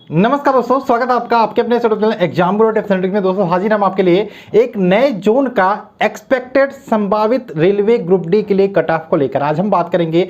नमस्कार दोस्तों, स्वागत है आपका आपके अपने channel exam Guru tips and tricks में। दोस्तों हाजिर हम आपके लिए एक नए जोन का एक्सपेक्टेड संभावित रेलवे ग्रुप डी के लिए कट ऑफ को लेकर आज हम बात करेंगे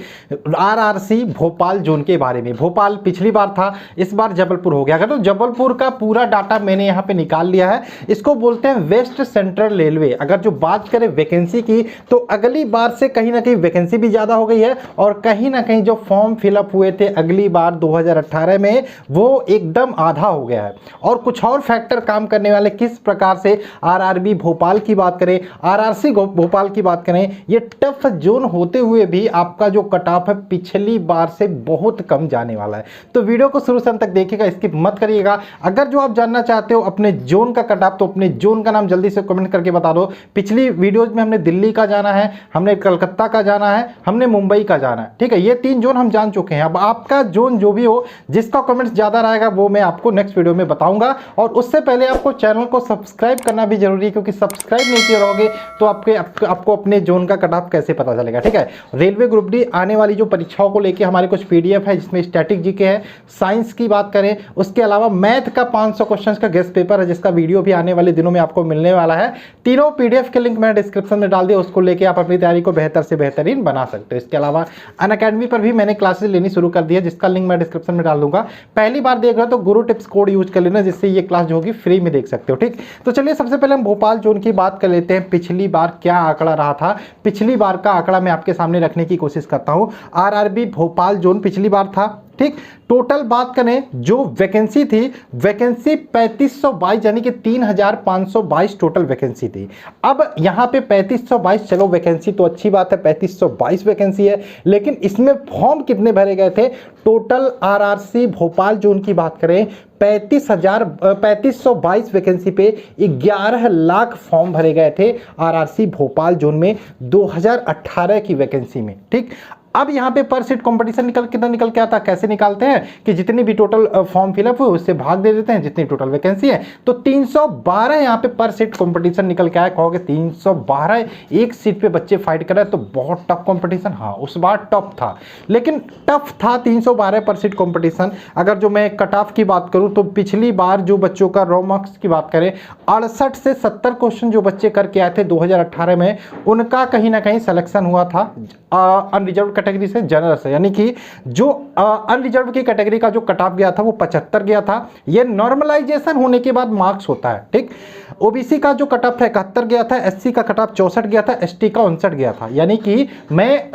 आरआरसी भोपाल जोन के बारे में। भोपाल पिछली बार था, इस बार जबलपुर हो गया। तो जबलपुर का पूरा डाटा मैंने यहाँ पे निकाल लिया है। इसको बोलते हैं वेस्ट सेंट्रल रेलवे। अगर जो बात करें वैकेंसी की तो अगली बार से कहीं ना कहीं वैकेंसी भी ज्यादा हो गई है और कहीं ना कहीं जो फॉर्म फिलअप हुए थे अगली बार 2018 में वो एकदम आधा हो गया है। और कुछ और फैक्टर काम करने वाले, किस प्रकार से आरआरबी भोपाल की बात करें, आरआरसी भोपाल की बात करें, ये टफ जोन होते हुए भी आपका जो कट ऑफ है पिछली बार से बहुत कम जाने वाला है। तो वीडियो को शुरू से अंत तक देखिएगा, स्किप मत करिएगा। अगर जो आप जानना चाहते हो अपने जोन का कट ऑफ तो अपने जोन का नाम जल्दी से कमेंट करके बता दो। पिछली वीडियोज में हमने दिल्ली का जाना है, हमने कलकत्ता का जाना है, हमने मुंबई का जाना है। ठीक है, ये 3 जोन हम जान चुके हैं। अब आपका जोन जो भी हो, जिसका कमेंट ज्यादा रहेगा वो मैं आपको नेक्स्ट वीडियो में बताऊंगा। और उससे पहले आपको चैनल को सब्सक्राइब करना भी जरूरी है, क्योंकि सब्सक्राइब नहीं किए रहोगे तो आपको अपने जोन का कट ऑफ कैसे पता चलेगा। ठीक है, रेलवे ग्रुप डी आने वाली जो परीक्षाओं को लेकर हमारे कुछ पीडीएफ है, जिसमें स्टैटिक जीके है, साइंस की बात करें, उसके अलावा मैथ का 500 क्वेश्चंस का गेस्ट पेपर है, जिसका वीडियो भी आने वाले दिनों में आपको मिलने वाला है। तीनों पीडीएफ के लिंक मैंने डिस्क्रिप्शन में डाल दिया, उसको लेकर आप अपनी तैयारी को बेहतर से बेहतरीन बना सकते हो। इसके अलावा अनअकैडमी पर भी मैंने क्लासेस लेनी शुरू कर दी है, जिसका लिंक मैं डिस्क्रिप्शन में डाल दूंगा। पहली बार देख रहे हो तो गुरु टिप्स कोड यूज कर लेना, जिससे ये क्लास जो होगी फ्री में देख सकते हो। ठीक, तो चलिए सबसे पहले हम भोपाल जोन की बात कर लेते हैं। पिछली बार क्या आंकड़ा रहा था, पिछली बार का आंकड़ा मैं आपके सामने रखने की कोशिश करता हूं। आरआरबी भोपाल जोन पिछली बार था। ठीक, टोटल बात करें जो वैकेंसी थी, वैकेंसी 3522 यानी कि 3522 टोटल वैकेंसी थी। अब यहां पे 3522, चलो वैकेंसी तो अच्छी बात है, 3522 वैकेंसी है, लेकिन इसमें फॉर्म कितने भरे गए थे? टोटल आरआरसी भोपाल जोन की बात करें 3522 वैकेंसी पे 11 लाख फॉर्म भरे गए थे आरआरसी भोपाल जोन में 2018 की वैकेंसी में। ठीक, अब यहां पे पर सीट कंपटीशन कितना निकल के आता, कैसे निकालते हैं कि जितनी भी टोटल फॉर्म फिलअप हुए उससे भाग दे देते हैं जितनी टोटल वैकेंसी है। तो 312 यहां पे पर सीट कंपटीशन निकल के आया। कहोगे 312 एक सीट पे बच्चे फाइट कर रहे हैं तो बहुत टफ कंपटीशन। हाँ, उस बार टफ था, लेकिन टफ था 312 पर सीट कंपटीशन। अगर जो मैं कट ऑफ की बात करूं तो पिछली बार जो बच्चों का रॉ मार्क्स की बात करें 68 से 70 क्वेश्चन जो बच्चे करके आए थे 2018 में, उनका कहीं ना कहीं सिलेक्शन हुआ था अनरिजर्व कैटेगरी से जनरल से, यानी कि जो अनरिजर्व की कैटेगरी का जो कट ऑफ गया था वो 75 गया था। ये नॉर्मलाइजेशन होने के बाद मार्क्स होता है। ठीक, ओबीसी का जो कट ऑफ था 71 गया था, एससी का कट ऑफ 64 गया था, एसटी का 59 गया था। यानी कि मैं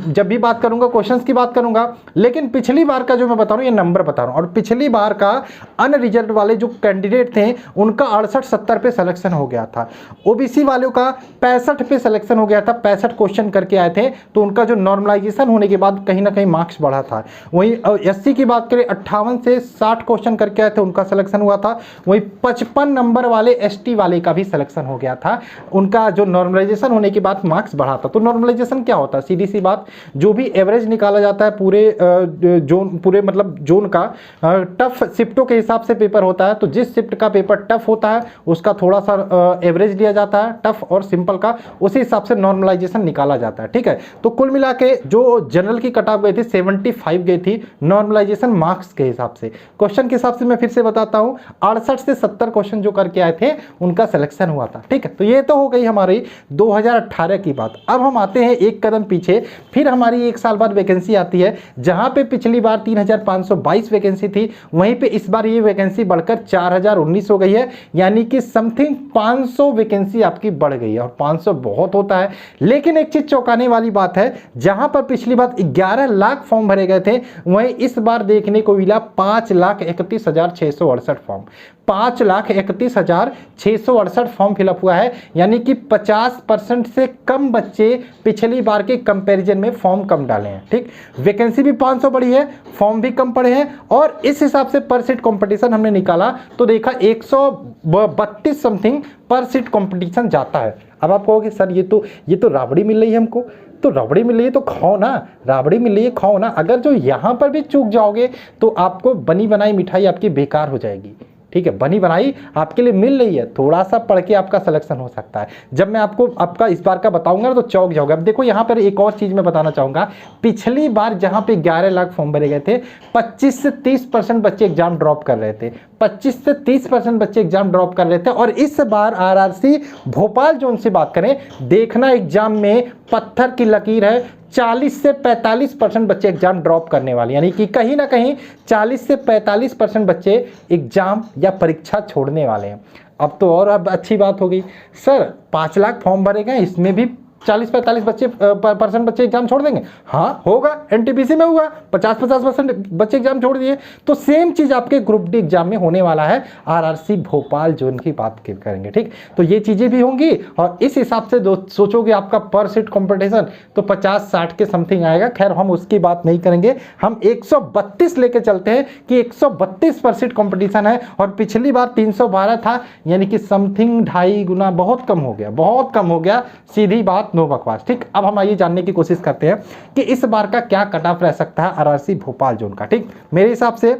जब भी बात करूंगा क्वेश्चंस की बात करूंगा, लेकिन पिछली बार का जो मैं बता रहा हूं ये नंबर बता रहा हूं। और पिछली बार का अनरिजर्व वाले जो कैंडिडेट थे उनका 68-70 पे सिलेक्शन हो गया था। ओबीसी वालों का 65 पे सिलेक्शन हो गया था, 65 क्वेश्चन करके आए थे, तो उनका जो नॉर्मलाइजेशन होने के बाद कहीं ना कहीं मार्क्स बढ़ा था। वहीं एससी की बात करें 58 से 60 क्वेश्चन करके आए थे, उनका सिलेक्शन हुआ था। वहीं 55 नंबर वाले एसटी वाले का भी सिलेक्शन हो गया था, उनका जो नॉर्मलाइजेशन होने के बाद मार्क्स बढ़ा था। तो नॉर्मलाइजेशन क्या होता है? सीधी सी बात, जो भी एवरेज निकाला जाता है पूरे मतलब जोन का, टफ शिफ्टों के हिसाब से पेपर होता है। तो जिस शिफ्ट का पेपर टफ होता है उसका थोड़ा सा एवरेज लिया जाता है, टफ और सिंपल का, उसी हिसाब से नॉर्मलाइजेशन निकाला जाता है। ठीक है, तो कुल मिला के जो जनरल की कट ऑफ गई थी 75 गई थी नॉर्मलाइजेशन मार्क्स के हिसाब से। क्वेश्चन के हिसाब से मैं फिर से बताता हूं, 68 से 70 क्वेश्चन जो करके आए थे उनका सिलेक्शन हुआ था। ठीक है, तो ये तो हो गई हमारी 2018 की बात। अब हम आते हैं एक कदम पीछे, फिर हमारी एक साल बाद वैकेंसी आती है, जहां पे पिछली बार 3522 वैकेंसी थी, वहीं पे इस बार ये वैकेंसी बढ़कर 4019 हो गई है। यानी कि समथिंग 500 वैकेंसी आपकी बढ़ गई है, और 500 बहुत होता है। लेकिन एक चीज चौंकाने वाली बात है, जहां पर पिछली बार 11 लाख फॉर्म भरे गए थे, वहीं इस बार देखने को मिला 5,31,668 फॉर्म। 5,31,668 फॉर्म फिलअप हुआ है। यानी कि 50% से कम बच्चे पिछली बार के कंपैरिजन में फॉर्म कम डाले हैं। ठीक, वैकेंसी भी 500 बढ़ी है, फॉर्म भी कम पड़े हैं, और इस हिसाब से पर सीट कंपटीशन हमने निकाला तो देखा 132 समथिंग पर सीट कंपटीशन जाता है। अब आप कहोगे सर ये तो राबड़ी मिल रही है हमको, तो रबड़ी मिल रही है तो खाओ ना, राबड़ी मिल रही है खाओ ना। अगर जो यहाँ पर भी चूक जाओगे तो आपको बनी बनाई मिठाई आपकी बेकार हो जाएगी। ठीक है, बनी बनाई आपके लिए मिल रही है, थोड़ा सा पढ़ के आपका सिलेक्शन हो सकता है। जब मैं आपको आपका इस बार का बताऊंगा ना तो चौंक जाओगे। अब देखो यहाँ पर एक और चीज़ मैं बताना चाहूँगा, पिछली बार जहाँ पे 11 लाख फॉर्म भरे गए थे 25 से 30% बच्चे एग्जाम ड्रॉप कर रहे थे, 25 से 30% बच्चे एग्जाम ड्रॉप कर रहे थे। और इस बार आरआरसी भोपाल जोन से बात करें, देखना एग्जाम में पत्थर की लकीर है, 40 से 45% बच्चे एग्जाम ड्रॉप करने वाले, यानी कि कहीं ना कहीं 40 से 45% बच्चे एग्जाम या परीक्षा छोड़ने वाले हैं। अब तो और अब अच्छी बात हो गई, सर 5 लाख फॉर्म भरे गए, इसमें भी 40-45 परसेंट बच्चे एग्जाम छोड़ देंगे। हाँ होगा, एनटीपीसी में हुआ 50-50% बच्चे एग्जाम छोड़ दिए। तो सेम चीज आपके ग्रुप डी एग्जाम में होने वाला है। आरआरसी भोपाल जोन की बात करेंगे, ठीक, तो ये चीजें भी होंगी। और इस हिसाब से सोचोगे आपका पर सीट कॉम्पिटिशन तो 50-60 के समथिंग आएगा। खैर हम उसकी बात नहीं करेंगे, हम 132 लेके चलते हैं कि 132 पर सीट कॉम्पिटिशन है और पिछली बार 312 था, यानी कि समथिंग 2.5 गुना, बहुत कम हो गया, बहुत कम हो गया, सीधी बात, नो बकवास। ठीक, अब हम आइए जानने की कोशिश करते हैं कि इस बार का क्या कट ऑफ रह सकता है आरआरसी भोपाल जोन का। ठीक, मेरे हिसाब से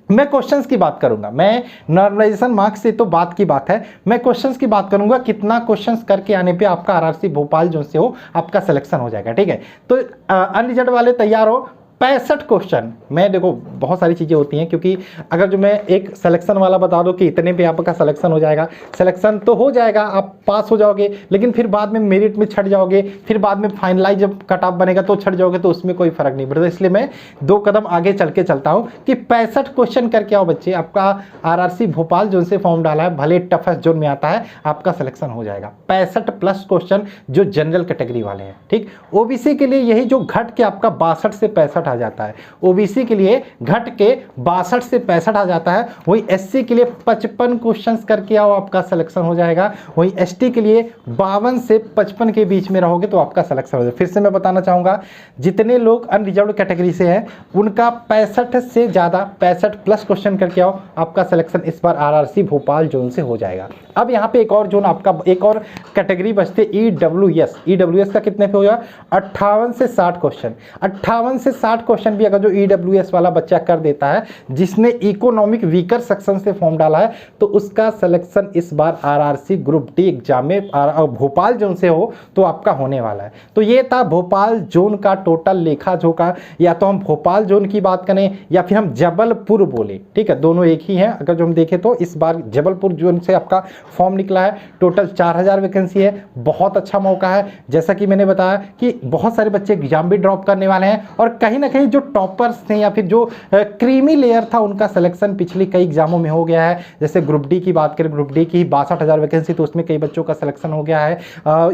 मैं क्वेश्चंस की बात करूंगा, मैं नॉर्मलाइजेशन मार्क्स से तो बात की बात है, मैं क्वेश्चंस की बात करूंगा, कितना क्वेश्चंस करके आने पे आपका आरआरसी भोपाल जोन से हो आपका सिलेक्शन हो जाएगा। ठीक है, तो अनरिजल्ट वाले तैयार हो। 65 क्वेश्चन, मैं देखो बहुत सारी चीज़ें होती हैं, क्योंकि अगर जो मैं एक सिलेक्शन वाला बता दूं कि इतने पे आपका सिलेक्शन हो जाएगा, सिलेक्शन तो हो जाएगा, आप पास हो जाओगे, लेकिन फिर बाद में मेरिट में छट जाओगे, फिर बाद में फाइनलाइज जब कट ऑफ बनेगा तो छट जाओगे, तो उसमें कोई फर्क नहीं पड़ता। इसलिए मैं 2 कदम आगे चल के चलता हूँ कि 65 क्वेश्चन करके आओ बच्चे, आपका आरआरसी भोपाल जोन से फॉर्म डाला है, भले टफेस्ट जोन में आता है, आपका सिलेक्शन हो जाएगा। 65 प्लस क्वेश्चन जो जनरल कैटेगरी वाले हैं। ठीक, ओबीसी के लिए यही जो घट के आपका 62 से 65 आ जाता है, ओबीसी के लिए घट के 62 से 65 आ जाता है। वही एससी के लिए 55 क्वेश्चंस करके आओ, आपका सिलेक्शन हो जाएगा। वही एसटी के लिए 52 से 55 के बीच में रहोगे तो आपका सिलेक्शन हो जाएगा। फिर से मैं बताना चाहूंगा, जितने लोग अनरिजर्व्ड कैटेगरी से हैं उनका 65 से ज्यादा 65 प्लस क्वेश्चन करके आओ, आपका सिलेक्शन इस बार आरआरसी भोपाल जोन से हो जाएगा। अब यहाँ पे एक और जोन आपका, एक और कैटेगरी बचते ईडब्ल्यूएस। ईडब्ल्यूएस का कितने पे होगा? 58 से 60 क्वेश्चन। 58 से 60 क्वेश्चन भी अगर जो ईडब्ल्यूएस वाला बच्चा कर देता है, जिसने इकोनॉमिक वीकर सेक्शन से फॉर्म डाला है, तो उसका सिलेक्शन इस बार आरआरसी ग्रुप डी एग्जाम में भोपाल जोन से हो तो आपका होने वाला है। तो ये था भोपाल जोन का टोटल लेखा जोखा, या तो हम भोपाल जोन की बात करें या फिर हम जबलपुर बोले, ठीक है, दोनों एक ही हैं। अगर जो हम देखें तो इस बार जबलपुर जोन से आपका फॉर्म निकला है, टोटल 4000 वैकेंसी है, बहुत अच्छा मौका है। जैसा कि मैंने बताया कि बहुत सारे बच्चे एग्जाम भी ड्रॉप करने वाले हैं, और कहीं ना कहीं जो टॉपर्स थे या फिर जो क्रीमी लेयर था उनका सिलेक्शन पिछले कई एग्जामों में हो गया है। जैसे ग्रुप डी की बात करें, ग्रुप डी की 62,000 वैकेंसी, तो उसमें कई बच्चों का सिलेक्शन हो गया है।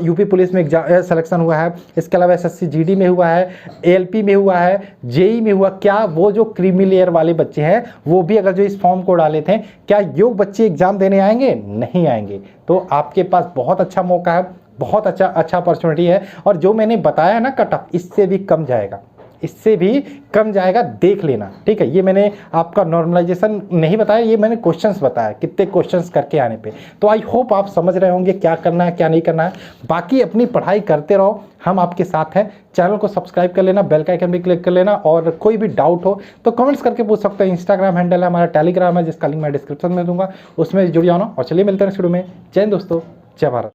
यूपी पुलिस में सिलेक्शन हुआ है, इसके अलावा एसएससी जीडी में हुआ है, एएलपी में हुआ है, जेई में हुआ। क्या वो जो क्रीमी लेयर वाले बच्चे हैं वो भी अगर जो इस फॉर्म को डाले थे, क्या योग बच्चे एग्जाम देने आएंगे? नहीं आएंगे। तो आपके पास बहुत अच्छा मौका है, बहुत अच्छा अपॉर्चुनिटी है। और जो मैंने बताया ना कट ऑफ, इससे भी कम जाएगा, इससे भी कम जाएगा, देख लेना। ठीक है, ये मैंने आपका नॉर्मलाइजेशन नहीं बताया, ये मैंने क्वेश्चंस बताया, कितने क्वेश्चंस करके आने पे। तो आई होप आप समझ रहे होंगे क्या करना है क्या नहीं करना है। बाकी अपनी पढ़ाई करते रहो, हम आपके साथ हैं। चैनल को सब्सक्राइब कर लेना, बेल का आइकन भी क्लिक कर लेना, और कोई भी डाउट हो तो कमेंट्स करके पूछ सकते हैं। इंस्टाग्राम हैंडल है हमारा, टेलीग्राम है जिसका लिंक मैं डिस्क्रिप्शन में दूंगा, उसमें जुड़ जाना। और चलिए मिलते हैं नेक्स्ट वीडियो में। जय हिंद दोस्तों, जय भारत।